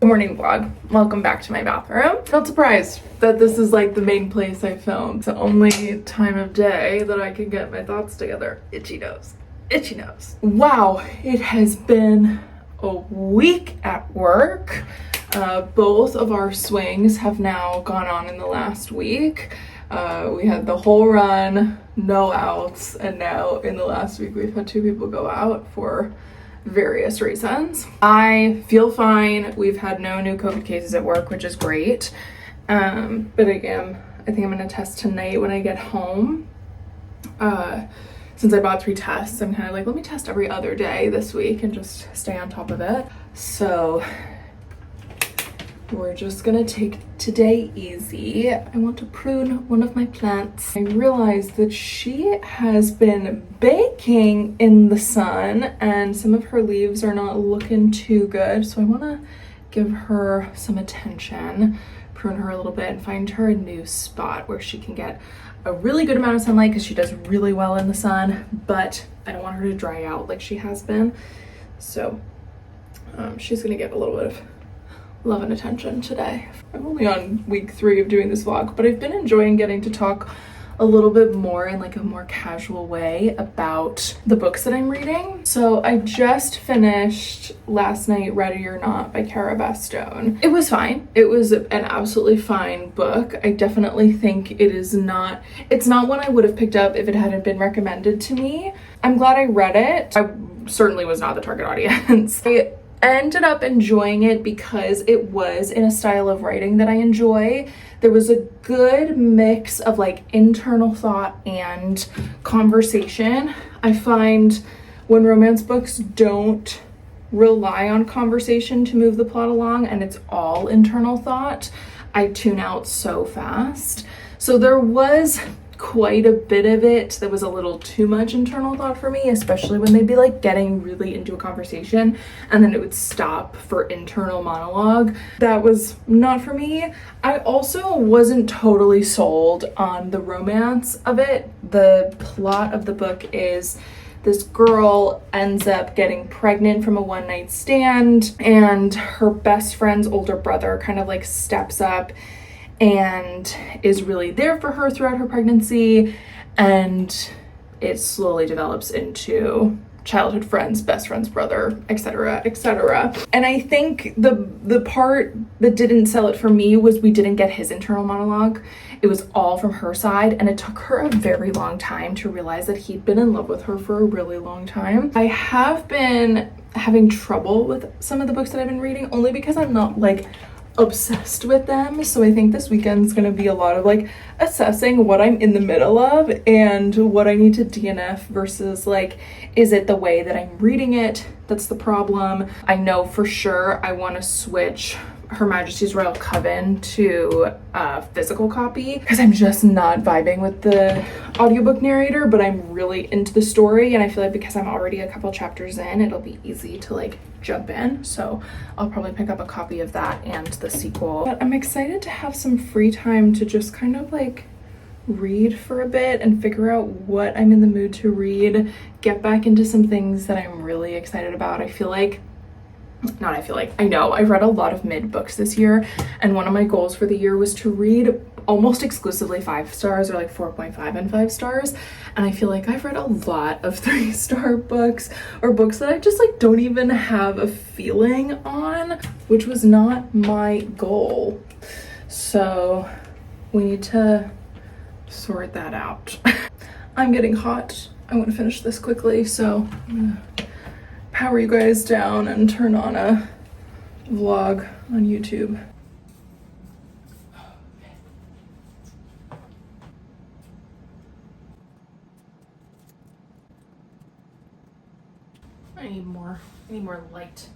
Good morning vlog. Welcome back to my bathroom. Not surprised that this is like the main place I film. It's the only time of day that I can get my thoughts together. Itchy nose. Itchy nose. Wow, it has been a week at work. Both of our swings have now gone on in the last week. We had the whole run, no outs, and now in the last week we've had 2 people go out for various reasons. I feel fine. We've had no new COVID cases at work, which is great. But again, I think I'm gonna test tonight when I get home. Since I bought 3 tests, I'm kind of like, let me test every other day this week and just stay on top of it. So we're just gonna take today easy. I want to prune one of my plants. I realized that she has been baking in the sun and some of her leaves are not looking too good. So I wanna give her some attention, prune her a little bit and find her a new spot where she can get a really good amount of sunlight because she does really well in the sun, but I don't want her to dry out like she has been. So she's gonna get a little bit of love and attention today. I'm only on week 3 of doing this vlog, but I've been enjoying getting to talk a little bit more in like a more casual way about the books that I'm reading. So I just finished last night Ready or Not by Cara Bastone. It was fine. It was an absolutely fine book. I definitely think it's not one I would have picked up if it hadn't been recommended to me. I'm glad I read it. I certainly was not the target audience. I ended up enjoying it because it was in a style of writing that I enjoy. There was a good mix of like internal thought and conversation. I find when romance books don't rely on conversation to move the plot along and it's all internal thought, I tune out so fast. So there was quite a bit of it that was a little too much internal thought for me, especially when they'd be like getting really into a conversation and then it would stop for internal monologue. That was not for me. I also wasn't totally sold on the romance of it. The plot of the book is this girl ends up getting pregnant from a one-night stand and her best friend's older brother kind of like steps up and is really there for her throughout her pregnancy, and it slowly develops into childhood friends, best friend's brother, etc., etc. And I think the part that didn't sell it for me was we didn't get his internal monologue. It was all from her side, and it took her a very long time to realize that he'd been in love with her for a really long time. I have been having trouble with some of the books that I've been reading, only because I'm not like obsessed with them. So I think this weekend's gonna be a lot of like assessing what I'm in the middle of and what I need to DNF versus like, is it the way that I'm reading it that's the problem? I know for sure I want to switch Her Majesty's Royal Coven to a physical copy because I'm just not vibing with the audiobook narrator, but I'm really into the story, and I feel like because I'm already a couple chapters in, it'll be easy to like jump in. So I'll probably pick up a copy of that and the sequel. But I'm excited to have some free time to just kind of like read for a bit and figure out what I'm in the mood to read, get back into some things that I'm really excited about. I know I've read a lot of mid books this year, and one of my goals for the year was to read almost exclusively 5 stars or like 4.5 and 5 stars, and I feel like I've read a lot of 3-star books or books that I just like don't even have a feeling on, which was not my goal. So we need to sort that out. I'm getting hot. I want to finish this quickly, so I'm gonna power you guys down and turn on a vlog on YouTube. I need more light.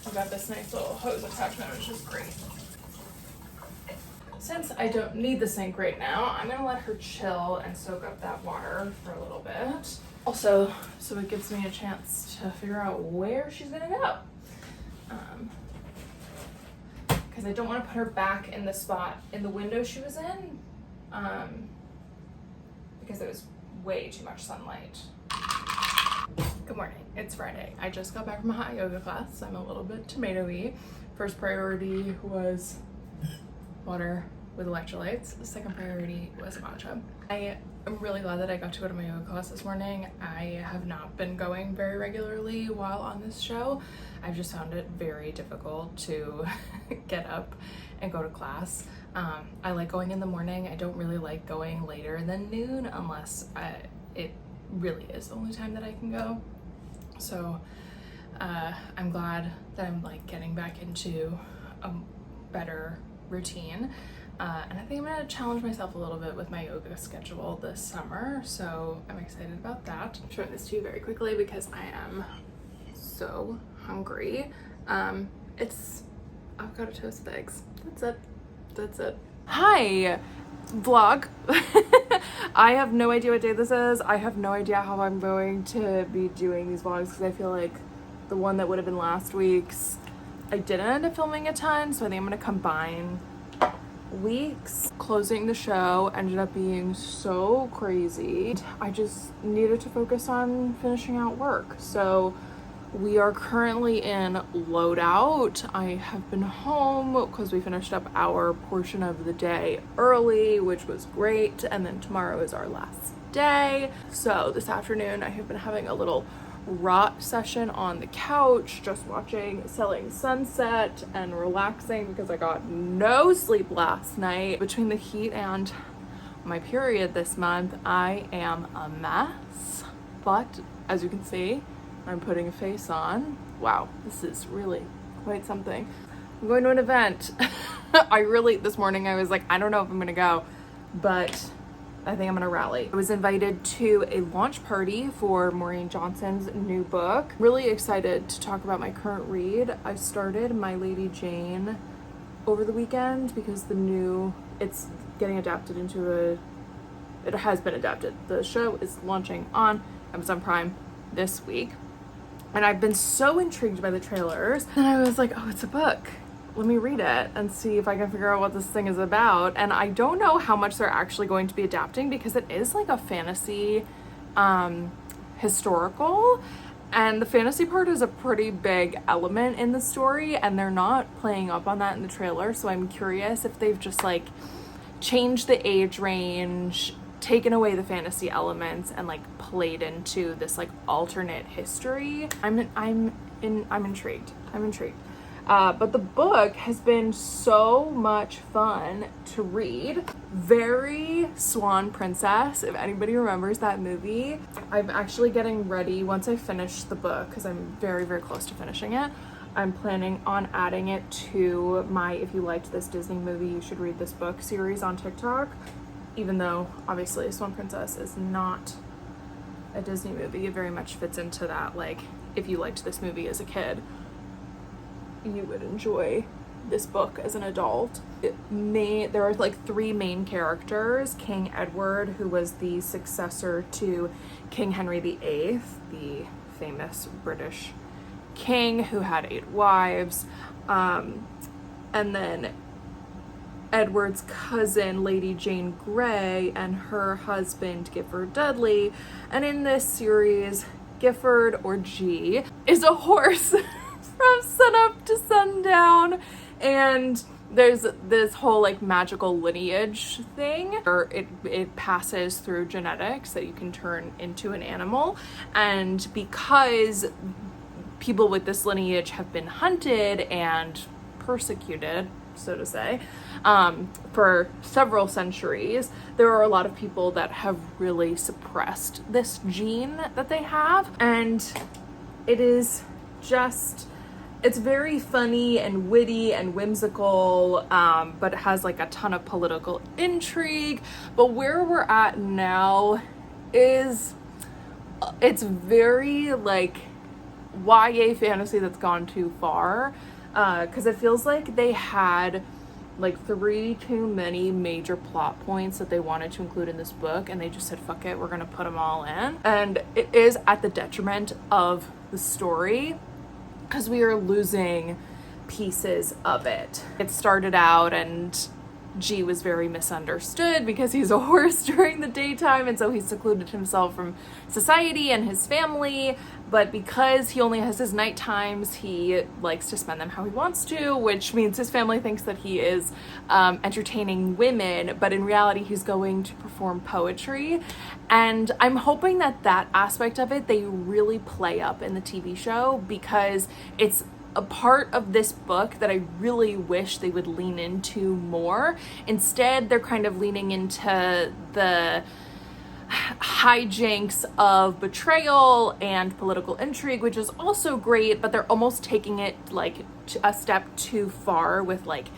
I've got this nice little hose attachment, which is great. Since I don't need the sink right now, I'm gonna let her chill and soak up that water for a little bit. Also, so it gives me a chance to figure out where she's gonna go. because I don't want to put her back in the spot in the window she was in, because it was way too much sunlight. Good morning, it's Friday. I just got back from a hot yoga class. I'm a little bit tomatoey. First priority was water with electrolytes. The second priority was matcha. I am really glad that I got to go to my yoga class this morning. I have not been going very regularly while on this show. I've just found it very difficult to get up and go to class. I like going in the morning. I don't really like going later than noon unless it really is the only time that I can go. So I'm glad that I'm like getting back into a better routine. And I think I'm gonna challenge myself a little bit with my yoga schedule this summer, so I'm excited about that. I'm showing this to you very quickly because I am so hungry. It's avocado toast with eggs. That's it. Hi, vlog. I have no idea what day this is. I have no idea how I'm going to be doing these vlogs because I feel like the one that would have been last week's, I didn't end up filming a ton, so I think I'm gonna combine weeks. Closing the show ended up being so crazy. I just needed to focus on finishing out work. So we are currently in loadout. I have been home because we finished up our portion of the day early, which was great. And then tomorrow is our last day. So this afternoon I have been having a little rot session on the couch, just watching Selling Sunset and relaxing because I got no sleep last night. Between the heat and my period this month, I am a mess. But as you can see, I'm putting a face on. Wow, this is really quite something. I'm going to an event. This morning I was like, I don't know if I'm gonna go, but I think I'm gonna rally. I was invited to a launch party for Maureen Johnson's new book. Really excited to talk about my current read. I started My Lady Jane over the weekend because it's getting adapted into it has been adapted. The show is launching on Amazon Prime this week. And I've been so intrigued by the trailers. And I was like, oh, it's a book. Let me read it and see if I can figure out what this thing is about. And I don't know how much they're actually going to be adapting because it is like a fantasy historical. And the fantasy part is a pretty big element in the story, and they're not playing up on that in the trailer. So I'm curious if they've just like changed the age range, taken away the fantasy elements, and like played into this like alternate history. I'm intrigued. But the book has been so much fun to read. Very Swan Princess, if anybody remembers that movie. I'm actually getting ready once I finish the book, because I'm very, very close to finishing it. I'm planning on adding it to my If You Liked This Disney Movie, You Should Read This Book series on TikTok. Even though, obviously, Swan Princess is not a Disney movie, it very much fits into that, like, if you liked this movie as a kid, you would enjoy this book as an adult. There are like three main characters. King Edward, who was the successor to King Henry VIII, the famous British king who had 8 wives. And then Edward's cousin, Lady Jane Grey, and her husband, Gifford Dudley. And in this series, Gifford, or G, is a horse from sunup to sundown, and there's this whole like magical lineage thing, or it passes through genetics that you can turn into an animal. And because people with this lineage have been hunted and persecuted, so to say, for several centuries, there are a lot of people that have really suppressed this gene that they have, and it is just, it's very funny and witty and whimsical, but it has like a ton of political intrigue. But where we're at now is, it's very like YA fantasy that's gone too far, because it feels like they had like 3 too many major plot points that they wanted to include in this book, and they just said, fuck it, we're gonna put them all in. And it is at the detriment of the story. because we are losing pieces of it. It started out and G was very misunderstood because he's a horse during the daytime, and so he secluded himself from society and his family. But because he only has his night times, he likes to spend them how he wants to, which means his family thinks that he is entertaining women, but in reality he's going to perform poetry. And I'm hoping that that aspect of it they really play up in the TV show, because it's a part of this book that I really wish they would lean into more. Instead, they're kind of leaning into the hijinks of betrayal and political intrigue, which is also great, but they're almost taking it like a step too far with like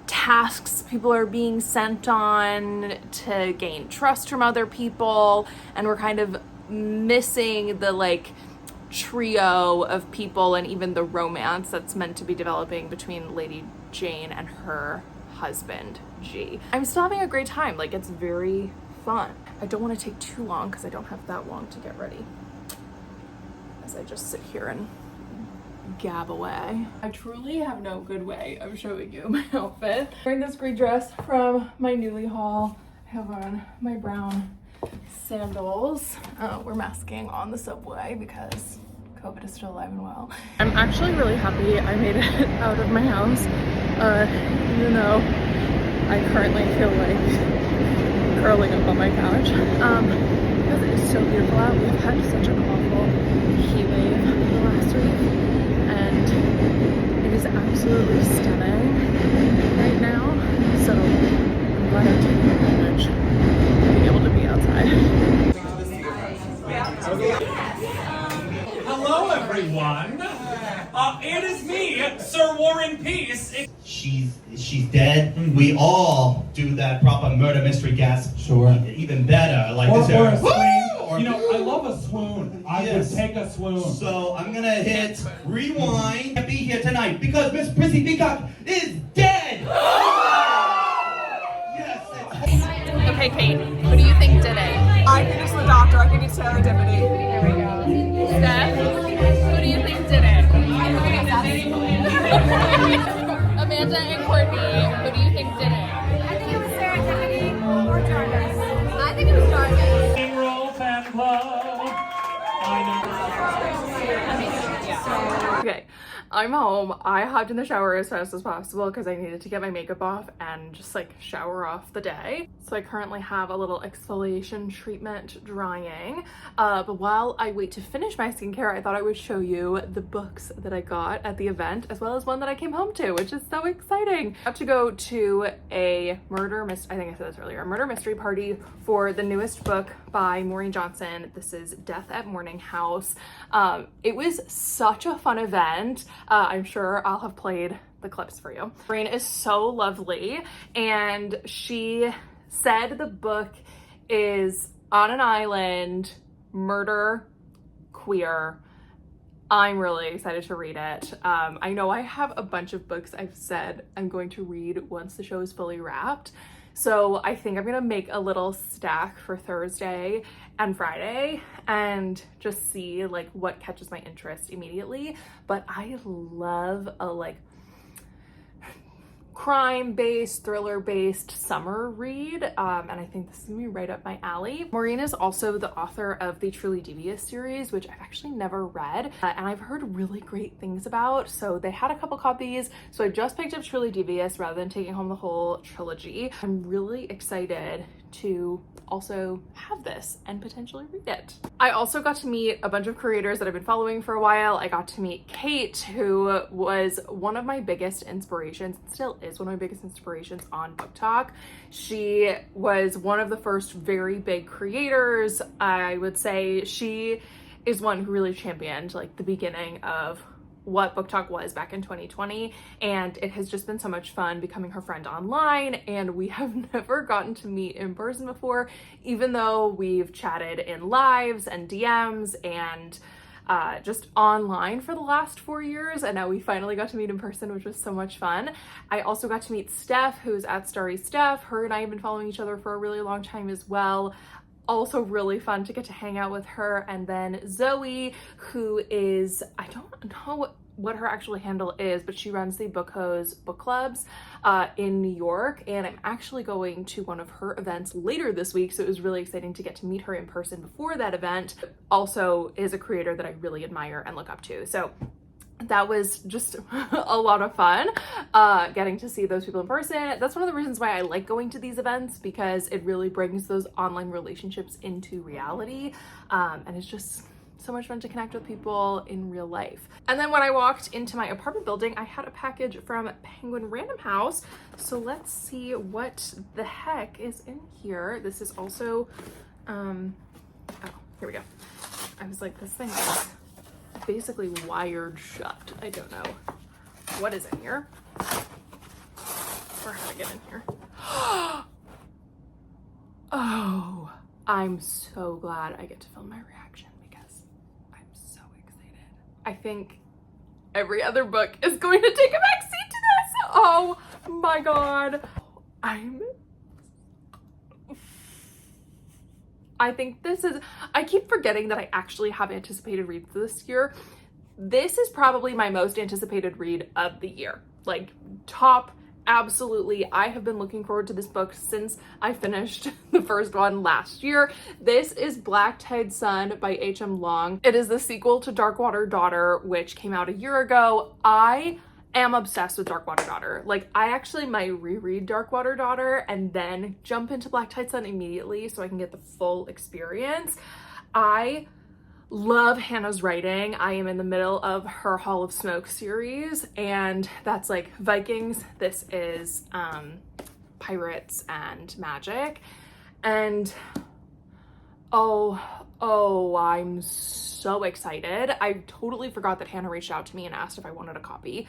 tasks people are being sent on to gain trust from other people, and we're kind of missing the like trio of people and even the romance that's meant to be developing between Lady Jane and her husband G. I'm still having a great time. Like, it's very fun. I don't want to take too long because I don't have that long to get ready as I just sit here and gab away. I truly have no good way of showing you my outfit. I'm wearing this gray dress from my Newly haul. I have on my brown sandals. We're masking on the subway because COVID is still alive and well. I'm actually really happy I made it out of my house. Even though I currently feel like curling up on my couch. Because it is so beautiful out. We've had such an awful heat wave the last week, and it is absolutely stunning right now. So I'm glad I'm taking advantage of being able to be outside. Hello, everyone. It is me, Sir Warren Peace. She's dead. We all do that proper murder mystery gasp. Sure. Even better, like Or this. a swoon. Or- You know, I love a swoon. I Yes. would take a swoon. So I'm gonna hit rewind. Can't be here tonight because Miss Prissy Peacock is dead. Yes. Okay, Kate, who do you think did it? I think it's the doctor. I think it's Sarah Deputy. There we go. Steph, who do you think did it? Amanda and Courtney, who do you think did it? I think it was Sarah Deputy or Jarvis. I think it was Jarvis. Roll fan club. Okay, I'm home. I hopped in the shower as fast as possible because I needed to get my makeup off and just like shower off the day. So I currently have a little exfoliation treatment drying. But while I wait to finish my skincare, I thought I would show you the books that I got at the event, as well as one that I came home to, which is so exciting. I got to go to a I think I said this earlier, a murder mystery party for the newest book by Maureen Johnson. This is Death at Morning House. It was such a fun event. I'm sure I'll have played the clips for you. Maureen is so lovely, and she said the book is on an island, murder, queer. I'm really excited to read it. I know I have a bunch of books I've said I'm going to read once the show is fully wrapped. So I think I'm gonna make a little stack for Thursday and Friday and just see like what catches my interest immediately. But I love a like crime-based, thriller-based summer read, and I think this is gonna be right up my alley. Maureen is also the author of the Truly Devious series, which I've actually never read, and I've heard really great things about, so they had a couple copies, so I just picked up Truly Devious rather than taking home the whole trilogy. I'm really excited to also have this and potentially read it. I also got to meet a bunch of creators that I've been following for a while. I got to meet Kate, who was one of my biggest inspirations, still is one of my biggest inspirations on Book Talk. She was one of the first very big creators. I would say she is one who really championed like the beginning of what Book Talk was back in 2020, and it has just been so much fun becoming her friend online, and we have never gotten to meet in person before, even though we've chatted in lives and DMs and just online for the last 4 years, and now we finally got to meet in person, which was so much fun. I also got to meet Steph, who's at Starry Steph. Her and I have been following each other for a really long time as well. also really fun to get to hang out with her. And then Zoe, who is, I don't know what her actual handle is, but she runs the Book Hose book clubs in New York, and I'm actually going to one of her events later this week, so it was really exciting to get to meet her in person before that event. Also is a creator that I really admire and look up to, so that was just a lot of fun getting to see those people in person. That's one of the reasons why I like going to these events, because it really brings those online relationships into reality, and it's just so much fun to connect with people in real life. And then when I walked into my apartment building, I had a package from Penguin Random House. So let's see what the heck is in here. This is also, oh, here we go. I was like, this thing is basically wired shut. I don't know what is in here or how to get in here. Oh, I'm so glad I get to film my reaction because I'm so excited. I think every other book is going to take a backseat to this. Oh my God. I think this is, I keep forgetting that I actually have anticipated reads this year. This is probably my most anticipated read of the year. Like top, absolutely. I have been looking forward to this book since I finished the first one last year. This is Black Tide Sun by H.M. Long. It is the sequel to Darkwater Daughter, which came out a year ago. I am obsessed with Darkwater Daughter. Like, I actually might reread Darkwater Daughter and then jump into Black Tide Sun immediately so I can get the full experience. I love Hannah's writing. I am in the middle of her Hall of Smoke series, and that's like Vikings. This is pirates and magic. And oh, I'm so excited. I totally forgot that Hannah reached out to me and asked if I wanted a copy.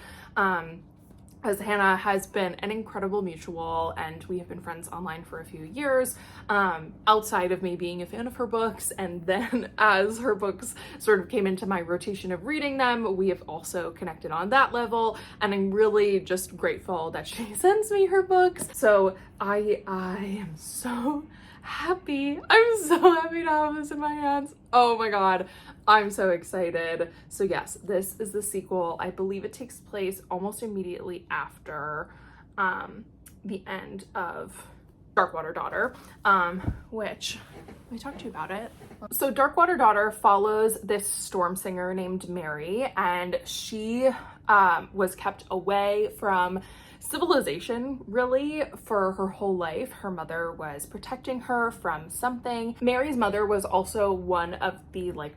As Hannah has been an incredible mutual, and we have been friends online for a few years, outside of me being a fan of her books. And then as her books sort of came into my rotation of reading them, we have also connected on that level, and I'm really just grateful that she sends me her books. So I am so happy. I'm so happy to have this in my hands. Oh my God, I'm so excited. So yes, this is the sequel. I believe it takes place almost immediately after the end of Darkwater Daughter, which let me talk to you about it. So Darkwater Daughter follows this storm singer named Mary, and she was kept away from civilization really for her whole life. Her mother was protecting her from something. Mary's mother was also one of the like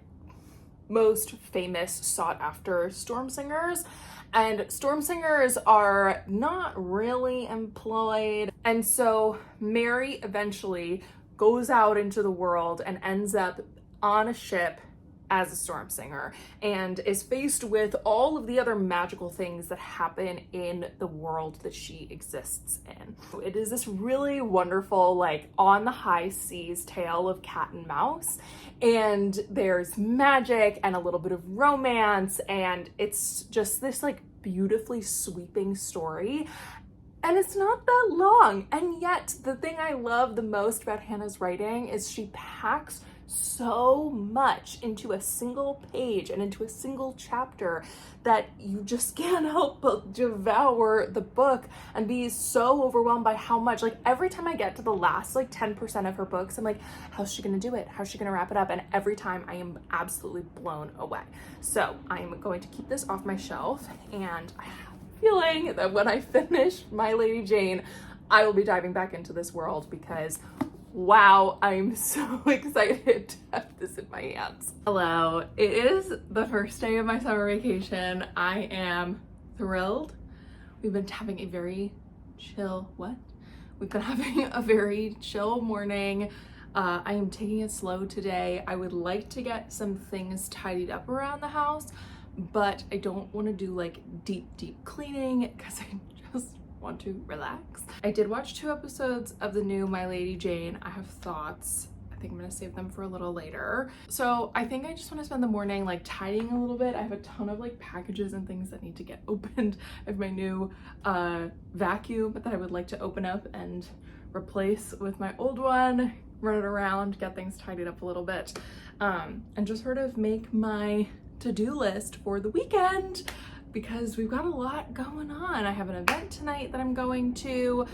most famous sought after storm singers, and storm singers are not really employed. And so Mary eventually goes out into the world and ends up on a ship as a storm singer, and is faced with all of the other magical things that happen in the world that she exists in. It is this really wonderful, like, on the high seas tale of cat and mouse, and there's magic and a little bit of romance, and it's just this like beautifully sweeping story. And it's not that long, and yet the thing I love the most about Hannah's writing is she packs so much into a single page and into a single chapter that you just can't help but devour the book and be so overwhelmed by how much. Like, every time I get to the last like 10% of her books, I'm like, how's she gonna do it? How's she gonna wrap it up? And every time I am absolutely blown away. So I'm going to keep this off my shelf, and I have a feeling that when I finish My Lady Jane, I will be diving back into this world, because wow, I'm so excited to have this in my hands. Hello, it is the first day of my summer vacation. I am thrilled. We've been having a very chill, We've been having a very chill morning. I am taking it slow today. I would like to get some things tidied up around the house, but I don't want to do like deep cleaning because I just want to relax. I did watch 2 episodes of the new My Lady Jane. I have thoughts. I think I'm gonna save them for a little later. So I think I just want to spend the morning like tidying a little bit. I have a ton of like packages and things that need to get opened. I have my new vacuum that I would like to open up and replace with my old one. run it around, get things tidied up a little bit, and just sort of make my to-do list for the weekend, because we've got a lot going on. I have an event tonight that I'm going to.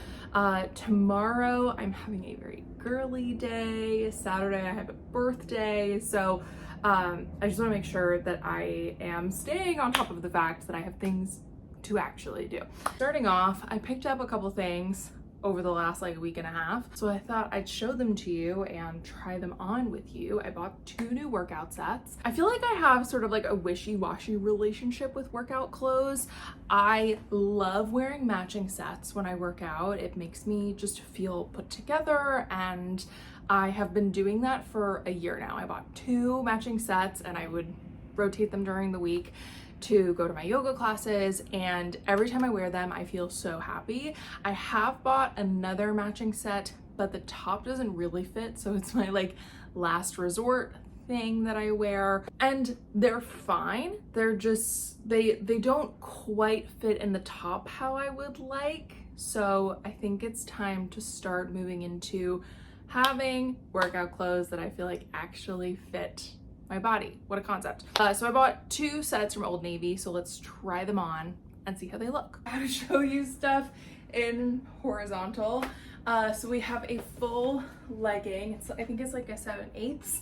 Tomorrow I'm having a very girly day. Saturday I have a birthday. So I just want to make sure that I am staying on top of the fact that I have things to actually do. Starting off, I picked up a couple things over the last like week and a half. So I thought I'd show them to you and try them on with you. I bought 2 new workout sets. I feel like I have sort of like a wishy-washy relationship with workout clothes. I love wearing matching sets when I work out. It makes me just feel put together, and I have been doing that for a year now. I bought 2 matching sets and I would rotate them during the week to go to my yoga classes, and every time I wear them I feel so happy. I have bought another matching set, but the top doesn't really fit, so it's my like last resort thing that I wear, and they're fine. They're just they don't quite fit in the top how I would like. So I think it's time to start moving into having workout clothes that I feel like actually fit my body. What a concept. So I bought 2 sets from Old Navy, so let's try them on and see how they look. I'm gonna show you stuff in horizontal. So we have a full legging. I think it's like a 7/8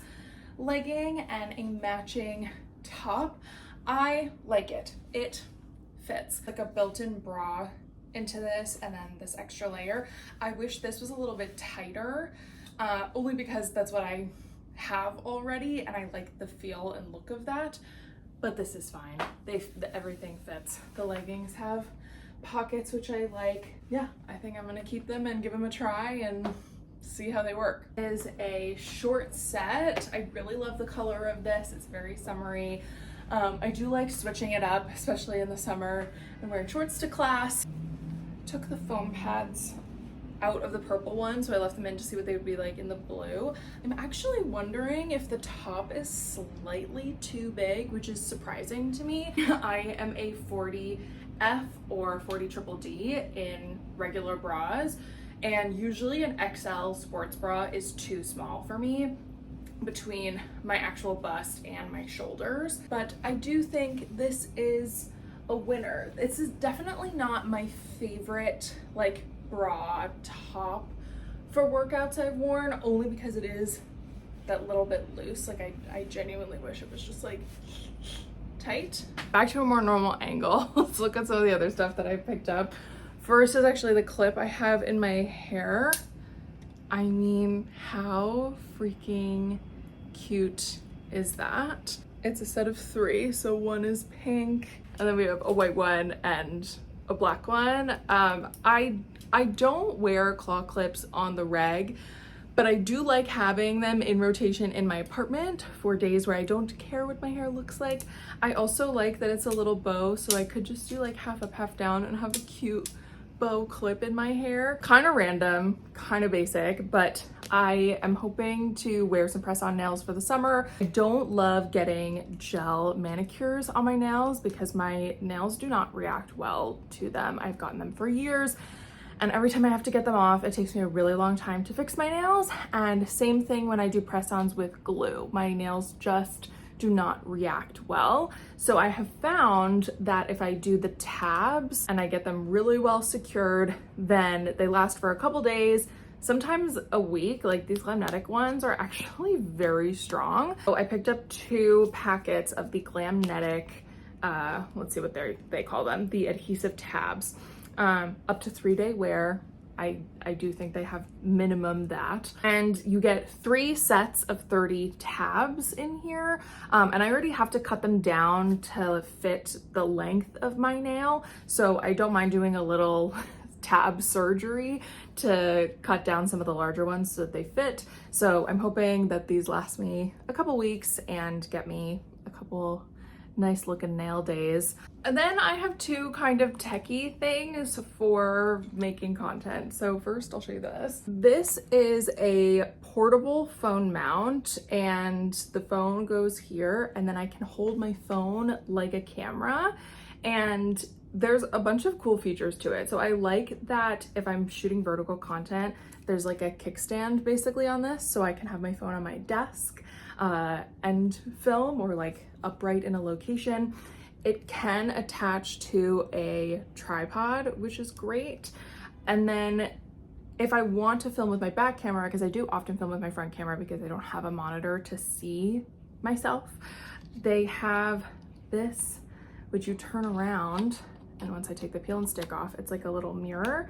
legging and a matching top. I like it. It fits. Like a built-in bra into this and then this extra layer. I wish this was a little bit tighter, only because that's what I have already and I like the feel and look of that, but this is fine. Everything fits. The leggings have pockets, which I like. Yeah, I think I'm gonna keep them and give them a try and see how they work. It is a short set. I really love the color of this. It's very summery. I do like switching it up, especially in the summer. I'm wearing shorts to class. Took the foam pads out of the purple one, so I left them in to see what they would be like in the blue. I'm actually wondering if the top is slightly too big, which is surprising to me. I am a 40F or 40 triple D in regular bras, and usually an XL sports bra is too small for me between my actual bust and my shoulders, but I do think this is a winner. This is definitely not my favorite like bra top for workouts I've worn, only because it is that little bit loose. Like I genuinely wish it was just like tight. Back to a more normal angle. Let's look at some of the other stuff that I picked up. First is actually the clip I have in my hair. I mean, how freaking cute is that? It's a set of 3, so one is pink and then we have a white one and a black one. I don't wear claw clips on the reg, but I do like having them in rotation in my apartment for days where I don't care what my hair looks like. I also like that it's a little bow, so I could just do like half up, half down and have a cute bow clip in my hair. Kind of random, kind of basic, but I am hoping to wear some press-on nails for the summer. I don't love getting gel manicures on my nails because my nails do not react well to them. I've gotten them for years, and every time I have to get them off, it takes me a really long time to fix my nails. And same thing when I do press-ons with glue. My nails just do not react well. So I have found that if I do the tabs and I get them really well secured, then they last for a couple days, sometimes a week. Like these Glamnetic ones are actually very strong. So I picked up 2 packets of the Glamnetic, let's see what they call them, the adhesive tabs. Up to 3-day wear. I do think they have minimum that. And you get 3 sets of 30 tabs in here. And I already have to cut them down to fit the length of my nail. So I don't mind doing a little tab surgery to cut down some of the larger ones so that they fit. So I'm hoping that these last me a couple weeks and get me a couple nice looking nail days. And then I have 2 kind of techie things for making content. So first I'll show you this. This is a portable phone mount, and the phone goes here, and then I can hold my phone like a camera. And there's a bunch of cool features to it. So I like that if I'm shooting vertical content, there's like a kickstand basically on this, so I can have my phone on my desk and film, or like upright in a location. It can attach to a tripod, which is great. And then if I want to film with my back camera, because I do often film with my front camera because I don't have a monitor to see myself, they have this, which you turn around, and once I take the peel and stick off, it's like a little mirror.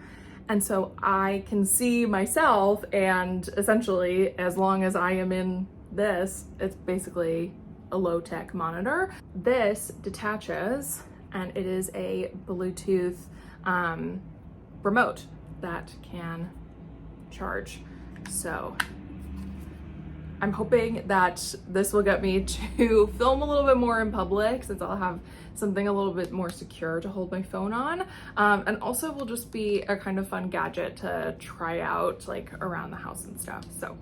And so I can see myself, and essentially, as long as I am in this, it's basically a low-tech monitor. This detaches, and it is a Bluetooth remote that can charge. So I'm hoping that this will get me to film a little bit more in public, since I'll have something a little bit more secure to hold my phone on. And also will just be a kind of fun gadget to try out like around the house and stuff. So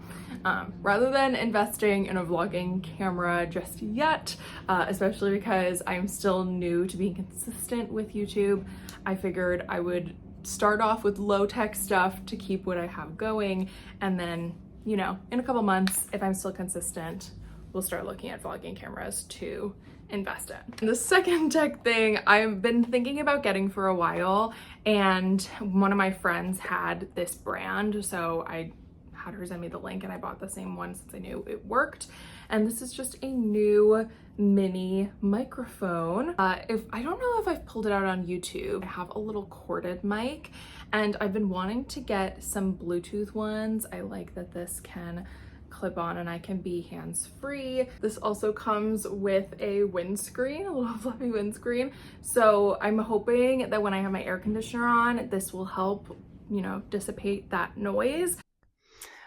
rather than investing in a vlogging camera just yet, especially because I'm still new to being consistent with YouTube, I figured I would start off with low-tech stuff to keep what I have going, and then, you know, in a couple months, if I'm still consistent, we'll start looking at vlogging cameras to invest in. And the second tech thing I've been thinking about getting for a while, and one of my friends had this brand, so I had her send me the link and I bought the same one since I knew it worked. And this is just a new mini microphone. I don't know if I've pulled it out on YouTube. I have a little corded mic, and I've been wanting to get some Bluetooth ones. I like that this can clip on and I can be hands-free. This also comes with a windscreen, a little fluffy windscreen. So I'm hoping that when I have my air conditioner on, this will help, you know, dissipate that noise.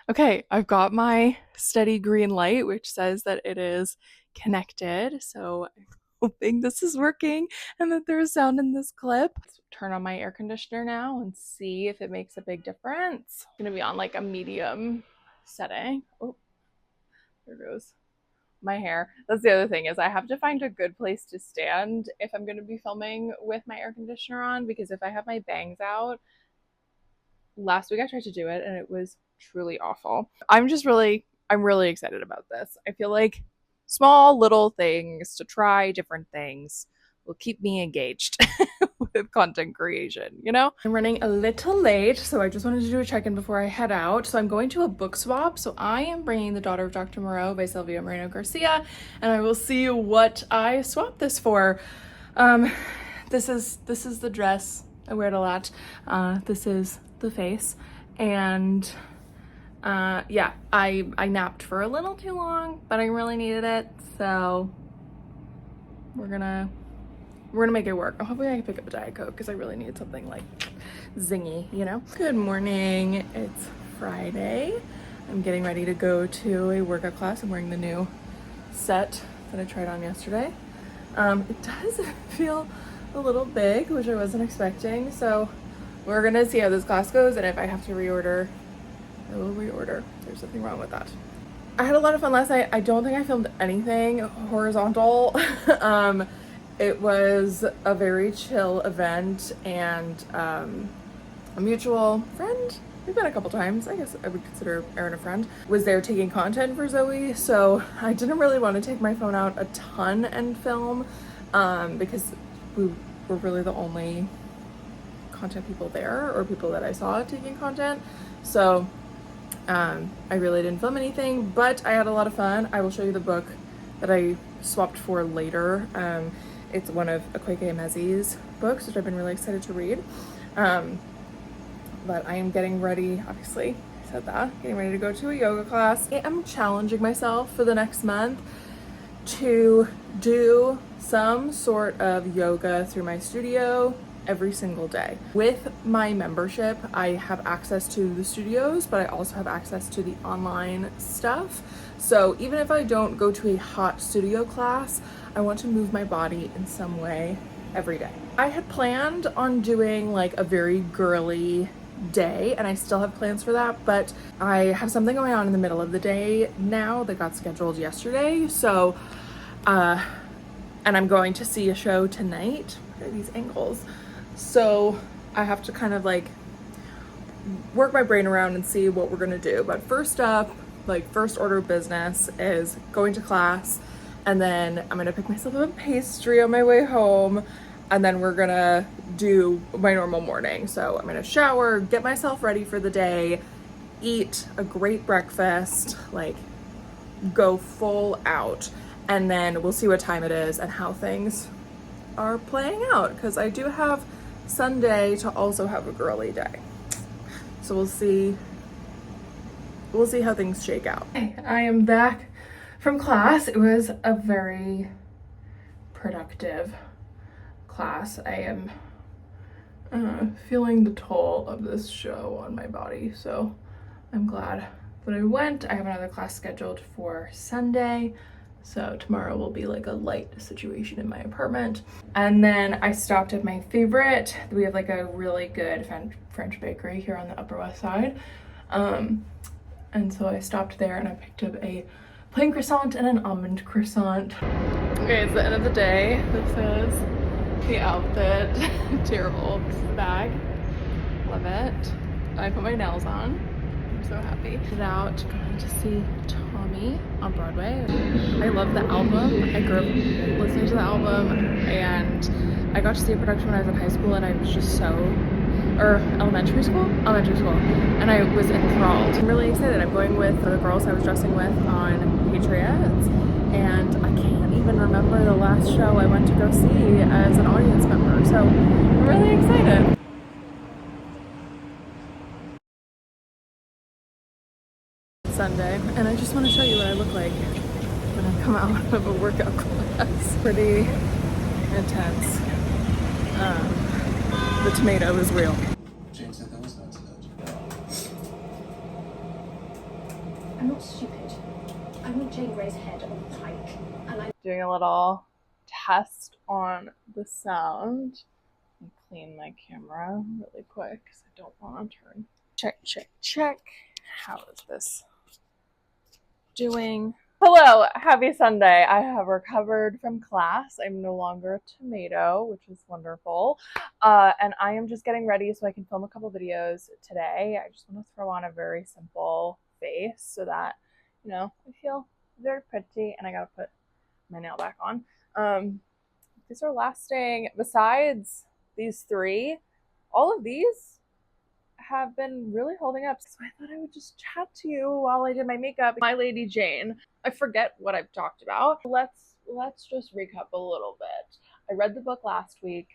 Okay, I've got my steady green light, which says that it is connected. So I'm hoping this is working and that there's sound in this clip. Let's turn on my air conditioner now and see if it makes a big difference. I'm gonna be on like a medium setting. Oh, there goes my hair. That's the other thing, is I have to find a good place to stand if I'm going to be filming with my air conditioner on, because if I have my bangs out, last week I tried to do it and it was truly awful. I'm really excited about this. I feel like small little things to try different things will keep me engaged with content creation, you know? I'm running a little late, so I just wanted to do a check-in before I head out. So I'm going to a book swap. So I am bringing The Daughter of Dr. Moreau by Sylvia Moreno Garcia, and I will see what I swap this for. This is the dress. I wear it a lot. This is the face, and yeah, I napped for a little too long, but I really needed it, so we're gonna make it work. Hopefully I can pick up a Diet Coke because I really need something like zingy, you know? Good morning, it's Friday. I'm getting ready to go to a workout class. I'm wearing the new set that I tried on yesterday. It does feel a little big, which I wasn't expecting, so we're gonna see how this class goes, and if I have to reorder, I will reorder. There's nothing wrong with that. I had a lot of fun last night. I don't think I filmed anything horizontal. It was a very chill event, and a mutual friend, we've been a couple times, I guess I would consider Erin a friend, was there taking content for Zoe, so I didn't really want to take my phone out a ton and film, because we were really the only content people there, or people that I saw taking content, so I really didn't film anything, but I had a lot of fun. I will show you the book that I swapped for later. It's one of Akwaeke Emezi's books, which I've been really excited to read. But I am getting ready, obviously, I said that, getting ready to go to a yoga class. I am challenging myself for the next month to do some sort of yoga through my studio every single day. With my membership, I have access to the studios, but I also have access to the online stuff. So even if I don't go to a hot studio class, I want to move my body in some way every day. I had planned on doing like a very girly day, and I still have plans for that, but I have something going on in the middle of the day now that got scheduled yesterday. So, and I'm going to see a show tonight. What are these angles? So I have to kind of like work my brain around and see what we're gonna do. But first up, like first order of business is going to class, and then I'm gonna pick myself up a pastry on my way home, and then we're gonna do my normal morning. So I'm gonna shower, get myself ready for the day, eat a great breakfast, like go full out, and then we'll see what time it is and how things are playing out, because I do have Sunday to also have a girly day. So we'll see how things shake out. I am back from class. It was a very productive class. I am feeling the toll of this show on my body, so I'm glad that I went. I have another class scheduled for Sunday, so tomorrow will be like a light situation in my apartment. And then I stopped at my favorite. We have like a really good French bakery here on the Upper West Side. And so I stopped there and I picked up a plain croissant and an almond croissant. Okay, it's the end of the day. This is the outfit. Terrible bag. Love it. I put my nails on. I'm so happy. Get out, going to see Tommy on Broadway. I love the album. I grew up listening to the album, and I got to see a production when I was in high school, and I was just so, or elementary school, and I was enthralled. I'm really excited. I'm going with the girls I was dressing with on Patriots, and I can't even remember the last show I went to go see as an audience member, so I'm really excited. Sunday, and I just want to show you what I look like when I come out of a workout class. Pretty intense. The tomato is real. Jane said that was not today. I'm not stupid. I want Jane Grey's head on the pike, and I'm Doing a little test on the sound. I'll clean my camera really quick because I don't want to turn. Check. How is this doing? Hello, happy Sunday. I have recovered from class. I'm no longer a tomato, which is wonderful. And I am just getting ready so I can film a couple videos today. I just want to throw on a very simple face so that, you know, I feel very pretty, and I gotta put my nail back on. These are lasting. Besides these three, all of these have been really holding up, so I thought I would just chat to you while I did my makeup. My Lady Jane. I forget what I've talked about. Let's just recap a little bit. I read the book last week.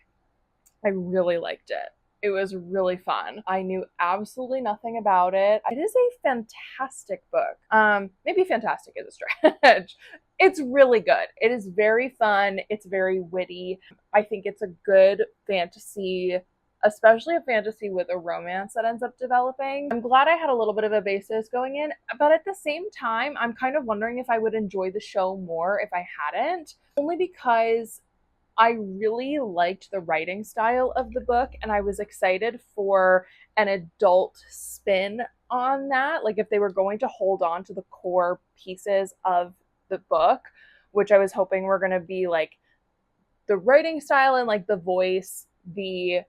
I really liked it. It was really fun. I knew absolutely nothing about it. It is a fantastic book. Maybe fantastic is a stretch. It's really good. It is very fun. It's very witty. I think it's a good fantasy, especially a fantasy with a romance that ends up developing. I'm glad I had a little bit of a basis going in, but at the same time, I'm kind of wondering if I would enjoy the show more if I hadn't, only because I really liked the writing style of the book, and I was excited for an adult spin on that. Like if they were going to hold on to the core pieces of the book, which I was hoping were going to be like the writing style and like the voice, the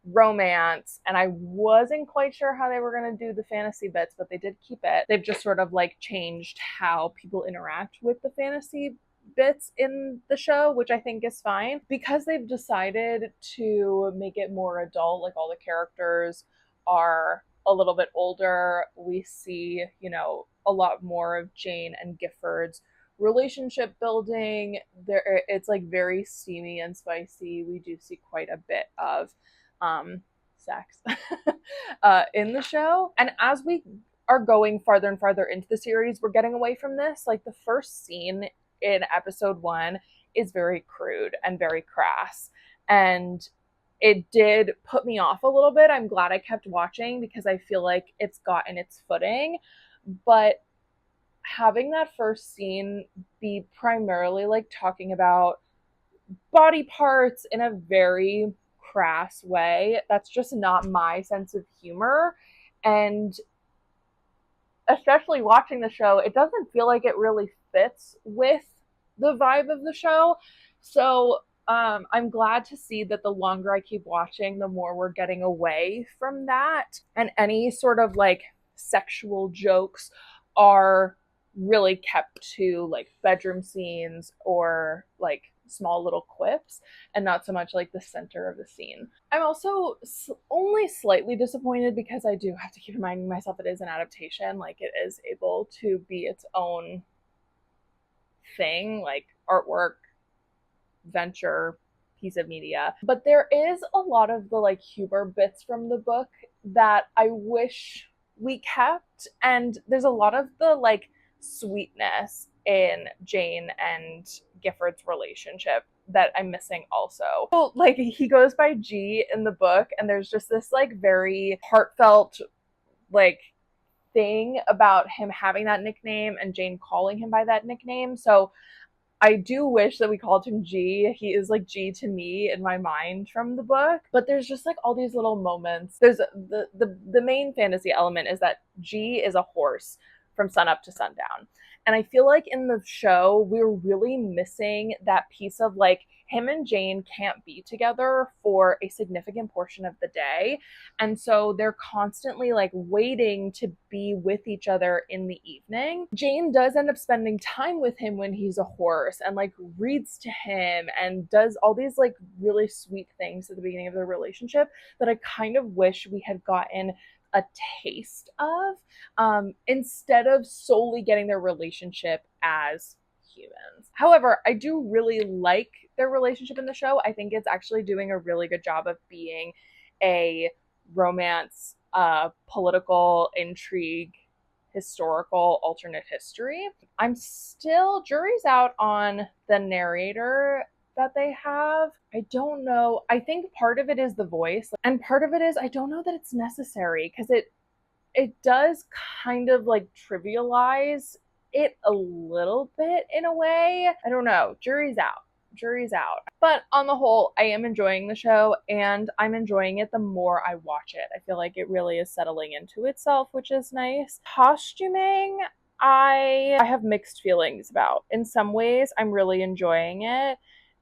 romance, and I wasn't quite sure how they were going to do the fantasy bits, but they did keep it. They've just sort of like changed how people interact with the fantasy bits in the show, which I think is fine because they've decided to make it more adult. Like all the characters are a little bit older. We see, you know, a lot more of Jane and Gifford's relationship building. There, it's like very steamy and spicy. We do see quite a bit of sex in the show, and as we are going farther and farther into the series, we're getting away from this. Like the first scene in episode 1 is very crude and very crass, and it did put me off a little bit. I'm glad I kept watching because I feel like it's gotten its footing, but having that first scene be primarily like talking about body parts in a very crass way, that's just not my sense of humor. And especially watching the show, it doesn't feel like it really fits with the vibe of the show. So I'm glad to see that the longer I keep watching, the more we're getting away from that. And any sort of like sexual jokes are really kept to like bedroom scenes or like small little quips and not so much like the center of the scene. I'm also only slightly disappointed because I do have to keep reminding myself it is an adaptation. Like it is able to be its own thing, like artwork, venture, piece of media. But there is a lot of the like humor bits from the book that I wish we kept. And there's a lot of the like sweetness in Jane and Gifford's relationship that I'm missing also. So, like he goes by G in the book, and there's just this like very heartfelt like thing about him having that nickname and Jane calling him by that nickname. So I do wish that we called him G. He is like G to me in my mind from the book. But there's just like all these little moments. There's the main fantasy element is that G is a horse from sunup to sundown. And I feel like in the show, we're really missing that piece of like him and Jane can't be together for a significant portion of the day. And so they're constantly like waiting to be with each other in the evening. Jane does end up spending time with him when he's a horse and like reads to him and does all these like really sweet things at the beginning of their relationship that I kind of wish we had gotten a taste of instead of solely getting their relationship as humans. However, I do really like their relationship in the show. I think it's actually doing a really good job of being a romance, political intrigue, historical alternate history. I'm still, jury's out on the narrator that they have. I don't know. I think part of it is the voice, and part of it is I don't know that it's necessary because it does kind of like trivialize it a little bit in a way. I don't know. Jury's out. Jury's out. But on the whole, I am enjoying the show and I'm enjoying it the more I watch it. I feel like it really is settling into itself, which is nice. Costuming, I have mixed feelings about. In some ways, I'm really enjoying it.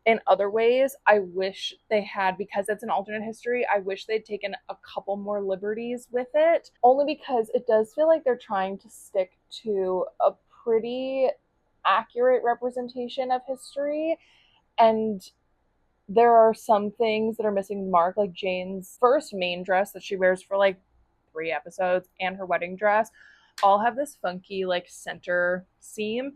In other ways, I wish they had, because it's an alternate history, I wish they'd taken a couple more liberties with it. Only because it does feel like they're trying to stick to a pretty accurate representation of history. And there are some things that are missing the mark, like Jane's first main dress that she wears for like 3 episodes and her wedding dress all have this funky like center seam.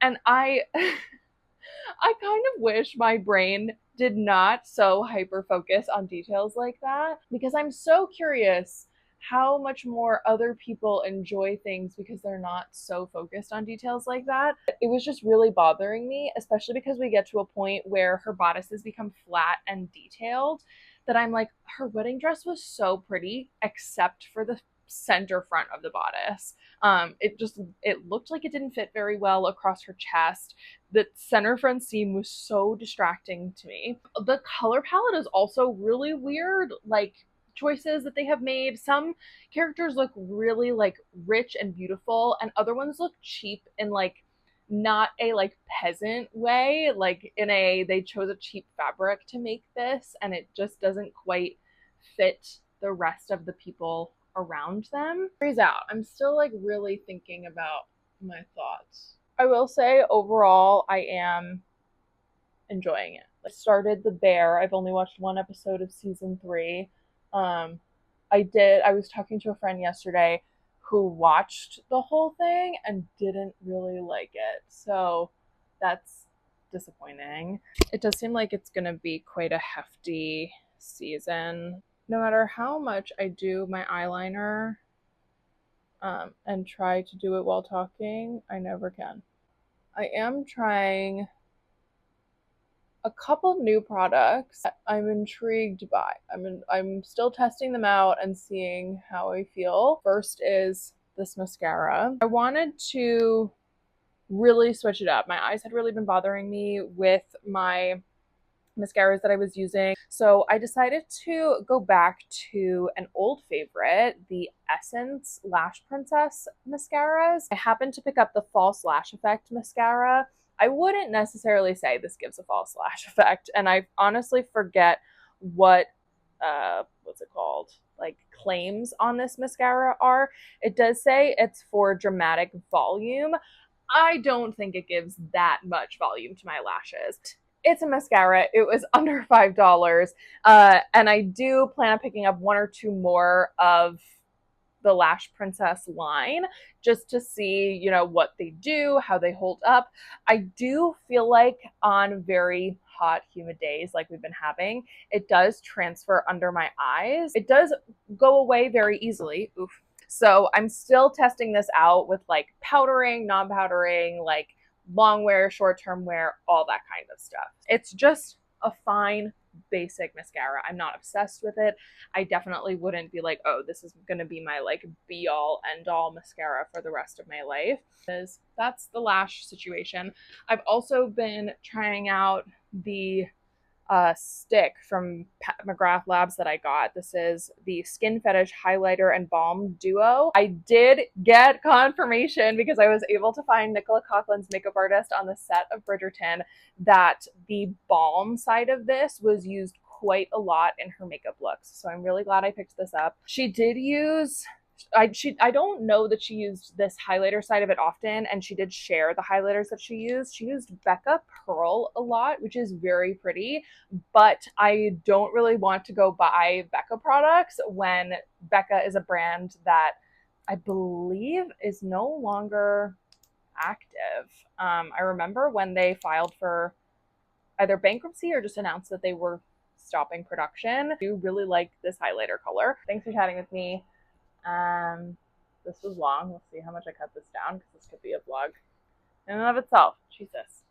And I kind of wish my brain did not so hyper focus on details like that, because I'm so curious how much more other people enjoy things because they're not so focused on details like that. It was just really bothering me, especially because we get to a point where her bodices become flat and detailed that I'm like, her wedding dress was so pretty except for the center front of the bodice. It looked like it didn't fit very well across her chest. The center front seam was so distracting to me. The color palette is also really weird, like choices that they have made. Some characters look really like rich and beautiful and other ones look cheap in like not a like peasant way, like in a they chose a cheap fabric to make this and it just doesn't quite fit the rest of the people around them. Freeze out. I'm still like really thinking about my thoughts. I will say overall I am enjoying it. I started The Bear. I've only watched 1 episode of season 3. I was talking to a friend yesterday who watched the whole thing and didn't really like it. So that's disappointing. It does seem like it's gonna be quite a hefty season. No matter how much I do my eyeliner and try to do it while talking, I never can. I am trying a couple new products that I'm intrigued by. I'm still testing them out and seeing how I feel. First is this mascara. I wanted to really switch it up. My eyes had really been bothering me with my mascaras that I was using. So I decided to go back to an old favorite, the Essence Lash Princess mascaras. I happened to pick up the False Lash Effect mascara I wouldn't necessarily say this gives a false lash effect, and I honestly forget what what's it called, like claims on this mascara are. It does say it's for dramatic volume. I don't think it gives that much volume to my lashes. It's a mascara. It was under $5. And I do plan on picking up one or two more of the Lash Princess line just to see, you know, what they do, how they hold up. I do feel like on very hot, humid days like we've been having, it does transfer under my eyes. It does go away very easily. Oof. So I'm still testing this out with like powdering, non-powdering, like long wear, short-term wear, all that kind of stuff. It's just a fine basic mascara. I'm not obsessed with it. I definitely wouldn't be like, oh, this is gonna be my like be all end all mascara for the rest of my life. Because that's the lash situation. I've also been trying out the stick from Pat McGrath Labs that I got. This is the Skin Fetish Highlighter and Balm Duo. I did get confirmation because I was able to find Nicola Coughlin's makeup artist on the set of Bridgerton that the balm side of this was used quite a lot in her makeup looks. So I'm really glad I picked this up. She did use I don't know that she used this highlighter side of it often, and she did share the highlighters that she used. She used Becca Pearl a lot, which is very pretty, but I don't really want to go buy Becca products when Becca is a brand that I believe is no longer active. I remember when they filed for either bankruptcy or just announced that they were stopping production. I do really like this highlighter color. Thanks for chatting with me. This was long. We'll see how much I cut this down because this could be a vlog in and of itself. Jesus.